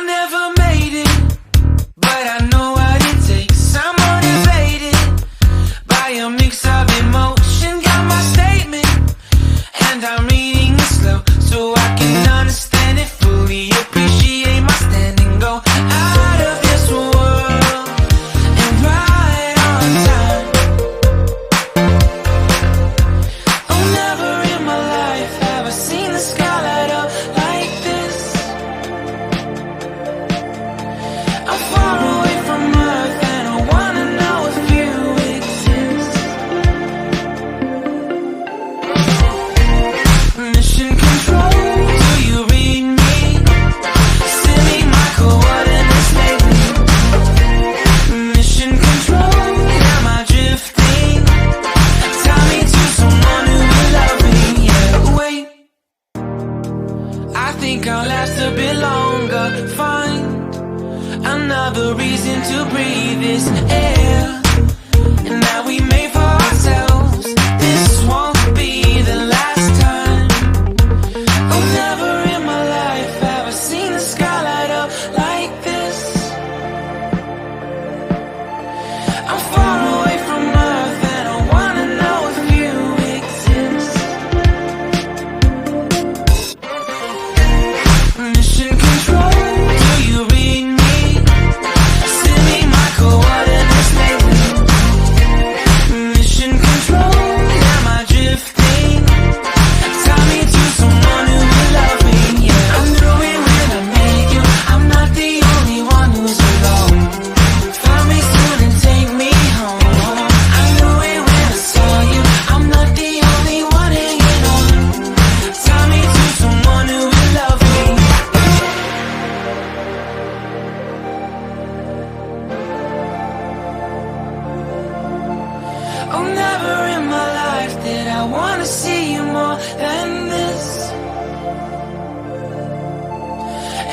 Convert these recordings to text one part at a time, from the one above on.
never made it, but I know what it takes. I'm motivated by a mix of emotion. Got my statement, and I'm reading it slow so I can understand it fully. Appreciate my stand and go out of this world and right on time. Oh, never in my life have I seen the sky light up like this. I'm far away from Earth and I wanna know if you exist. Mission control, do you read me? Send me my coordinates lately. Mission control, am I drifting? Tie me to someone who will love me. Yeah, wait, I think I'll last a bit longer. Find another reason to breathe this air, and that we made for ourselves. This won't be the last time. Oh, never in my life have I seen the sky light up like this. I'm far away from Earth and I wanna know if you exist. Mission control, do you read me? Send me my coordinates lately. Mission control, am I drifting? Tie me to someone who will love me. Yeah, I knew it when I met you. I'm not the only one who's alone. Find me soon and take me home. I knew it when I saw you. I'm not the only one hanging on. Tie me to someone who will love me. Oh, never in my life did I wanna see you more than this.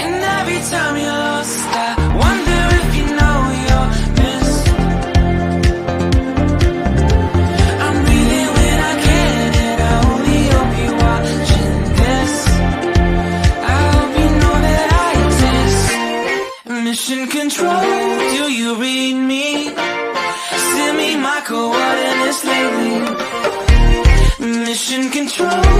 And every time you're lost, I wonder if you know you're missed. I'm breathing when I can, and I only hope you're watching this. I hope you know that I exist. Mission control, do you read me? Send me my coordinates lately. Mission control,